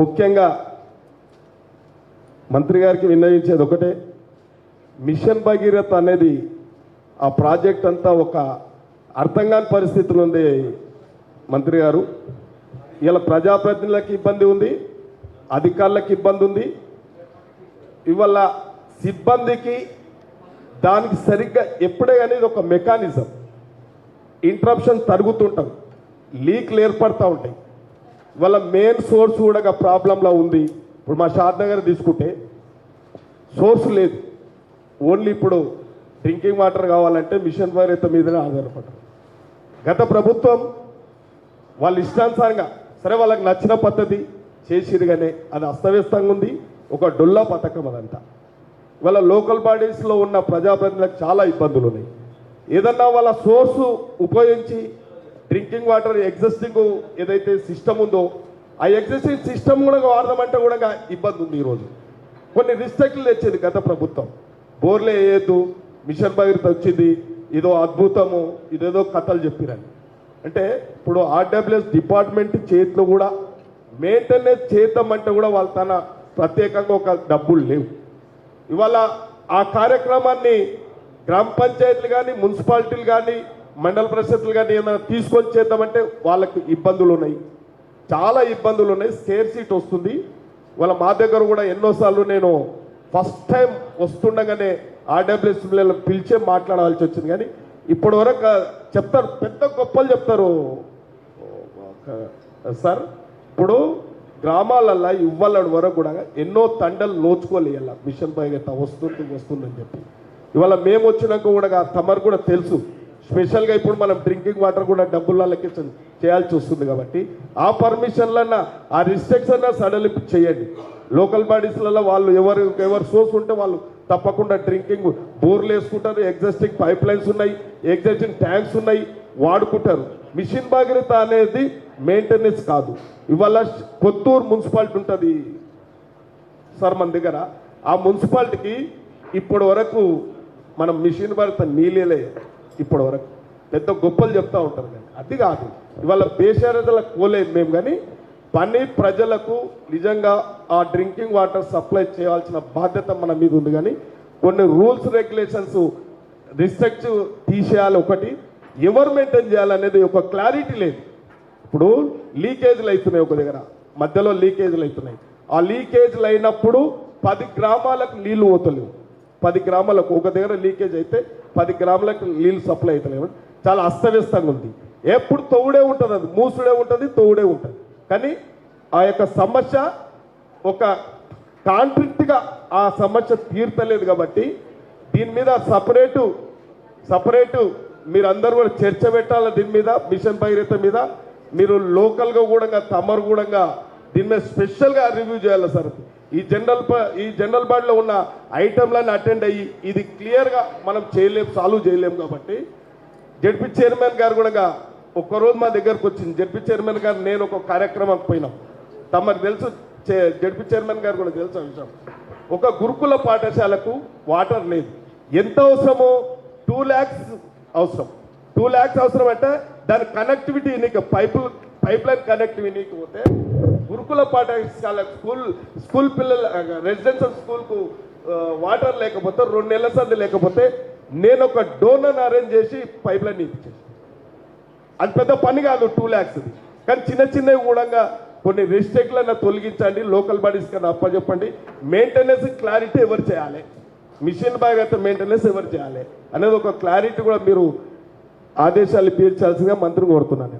ముఖ్యంగా మంత్రి గారికి విన్నవించేది ఒకటే, మిషన్ భగీరథ అనేది ఆ ప్రాజెక్ట్ అంతా ఒక అర్థం కాని పరిస్థితులు ఉంది మంత్రి గారు. ఇలా ప్రజాప్రతినిధులకు ఇబ్బంది ఉంది, అధికారులకు ఇబ్బంది ఉంది. ఇవాళ సిబ్బందికి దానికి సరిగ్గా ఎప్పుడే అనేది ఒక మెకానిజం, ఇంటరప్షన్ తరుగుతుంటాం, లీక్లు ఏర్పడుతూ ఉంటాయి. ఇవాళ మెయిన్ సోర్స్ కూడా ప్రాబ్లంలో ఉంది. ఇప్పుడు మా షాద్నగర్ తీసుకుంటే సోర్స్ లేదు, ఓన్లీ ఇప్పుడు డ్రింకింగ్ వాటర్ కావాలంటే మిషన్ భగీరథ మీదనే ఆధారపడరు. గత ప్రభుత్వం వాళ్ళ ఇష్టానుసారంగా సరే వాళ్ళకి నచ్చిన పద్ధతి చేసిరుగానే అది అస్తవ్యస్తంగా ఉంది, ఒక డొల్లా పథకం అదంతా. ఇవాళ లోకల్ బాడీస్లో ఉన్న ప్రజాప్రతినిధులకు చాలా ఇబ్బందులు ఉన్నాయి. ఏదన్నా వాళ్ళ సోర్సు ఉపయోగించి డ్రింకింగ్ వాటర్ ఎగ్జిస్టింగ్ ఏదైతే సిస్టమ్ ఉందో ఆ ఎగ్జిస్టింగ్ సిస్టమ్ కూడా వాడదామంటే కూడా ఇబ్బంది ఉంది. ఈరోజు కొన్ని రిస్ట్రిక్ట్లు తెచ్చింది గత ప్రభుత్వం, బోర్లే వేయద్దు, మిషన్ భగీరథ వచ్చింది, ఇదో అద్భుతము, ఇదేదో కథలు చెప్పిరని. అంటే ఇప్పుడు ఆర్డబ్ల్యూఎస్ డిపార్ట్మెంట్ చేతిలో కూడా మెయింటెనెన్స్ చేద్దామంటే కూడా వాళ్ళ తన ప్రత్యేకంగా ఒక డబ్బులు లేవు. ఇవాళ ఆ కార్యక్రమాన్ని గ్రామ పంచాయతీలు కానీ మున్సిపాలిటీలు కానీ మండల పరిషత్లు కానీ ఏమైనా తీసుకొని చేద్దామంటే వాళ్ళకి ఇబ్బందులు ఉన్నాయి, చాలా ఇబ్బందులు ఉన్నాయి. స్కేర్ సీట్ వస్తుంది. వాళ్ళ మా దగ్గర కూడా ఎన్నోసార్లు నేను ఫస్ట్ టైం వస్తుండగానే ఆర్డబ్ల్యూఎస్ పిలిచే మాట్లాడాల్సి వచ్చింది. కానీ ఇప్పటి వరకు చెప్తారు, పెద్ద గొప్పలు చెప్తారు సార్. ఇప్పుడు గ్రామాలల్లో ఇవ్వాలడు వరకు కూడా ఎన్నో తండలు నోచుకోలేయాల మిషన్ భగీరథ వస్తుందని చెప్పి. ఇవాళ మేము వచ్చినాక కూడా తమరు కూడా తెలుసు, స్పెషల్గా ఇప్పుడు మనం డ్రింకింగ్ వాటర్ కూడా డబ్బులకి చేయాల్సి వస్తుంది. కాబట్టి ఆ పర్మిషన్లన్నా ఆ రిస్ట్రిక్షన్ సడలింపు చేయండి. లోకల్ బాడీస్లలో వాళ్ళు ఎవరు సోర్స్ ఉంటే వాళ్ళు తప్పకుండా డ్రింకింగ్ బోర్లు వేసుకుంటారు, ఎగ్జిస్టింగ్ పైప్ లైన్స్ ఉన్నాయి, ఎగ్జిస్టింగ్ ట్యాంక్స్ ఉన్నాయి, వాడుకుంటారు. మిషన్ భగీరథ అనేది మెయింటెనెన్స్ కాదు. ఇవాళ కొత్తూరు మున్సిపాలిటీ ఉంటుంది సార్ మన దగ్గర, ఆ మున్సిపాలిటీకి ఇప్పటి వరకు మనం మిషన్ భగీరథ నీళ్ళే ఇప్పటి వరకు పెద్ద గొప్పలు చెప్తూ ఉంటారు. కానీ అది కాదు, ఇవాళ బేషరతులకు పోలేదు మేము. కానీ పని ప్రజలకు నిజంగా ఆ డ్రింకింగ్ వాటర్ సప్లై చేయాల్సిన బాధ్యత మన మీద ఉంది. కానీ కొన్ని రూల్స్ రెగ్యులేషన్స్ రిస్ట్రిక్ట్ తీసేయాలి. ఒకటి ఎవరు మెయింటైన్ చేయాలనేది ఒక క్లారిటీ లేదు. ఇప్పుడు లీకేజ్లు అవుతున్నాయి, ఒక దగ్గర మధ్యలో లీకేజ్లు అవుతున్నాయి. ఆ లీకేజ్లు అయినప్పుడు 10 గ్రామాలకు నీళ్లు పోతలేవు. 10 గ్రామాలకు ఒక దగ్గర లీకేజ్ అయితే 10 గ్రామాలకు నీళ్ళు సప్లై అవుతలేవు. చాలా అస్తవ్యస్తంగా ఉంది. ఎప్పుడు తోవుడే ఉంటుంది, అది మూసుడే ఉంటుంది, తోవుడే ఉంటుంది. కానీ ఆ యొక్క సమస్య ఒక కాంట్రిక్ట్గా ఆ సమస్య తీర్చలేదు. కాబట్టి దీని మీద సపరేటు మీరందరూ కూడా చర్చ పెట్టాలి. దీని మీద మిషన్ భగీరథ మీద మీరు లోకల్గా కూడా తమరు కూడా దీని మీద స్పెషల్గా రివ్యూ చేయాలి సార్. ఈ జనరల్ బాడీలో ఉన్న ఐటెంలన్నీ అటెండ్ అయ్యి ఇది క్లియర్గా మనం సాల్వ్ చేయలేము. కాబట్టి జడ్పీ చైర్మన్ గారు కూడా ఒక్కరోజు మా దగ్గరకు వచ్చింది. జడ్పీ చైర్మన్ గారు నేను ఒక కార్యక్రమానికి పోయినాం. తమకు తెలుసు, జడ్పీ చైర్మన్ గారు కూడా తెలుసు విషయం. ఒక గురుకుల పాఠశాలకు వాటర్ లేదు. ఎంత అవసరమో 2 lakhs అవసరం. 2 lakhs అవసరం అంటే దాని కనెక్టివిటీ నీకు పైప్ లైన్ కనెక్టివిటీ పోతే గురుకుల పాఠశాల స్కూల్ పిల్లల రెసిడెన్షియల్ స్కూల్కు వాటర్ లేకపోతే 2 నెలల సంది లేకపోతే నేను ఒక డోనర్ అరేంజ్ చేసి పైప్ లైన్ ఇప్పించేసి, అది పెద్ద పని కాదు 2 lakhs. కానీ చిన్నవి కూడా కొన్ని రిస్ట్రిక్ట్లను తొలగించండి, లోకల్ బాడీస్ కన్నా అప్పచెప్పండి. మెయింటెనెన్స్ క్లారిటీ ఎవరు చేయాలి, మిషన్ భగీరథ మెయింటెనెన్స్ ఎవరు చేయాలి అనేది ఒక క్లారిటీ కూడా మీరు ఆదేశాలు పీల్చాల్సిందిగా మంత్రిని కోరుతున్నాను.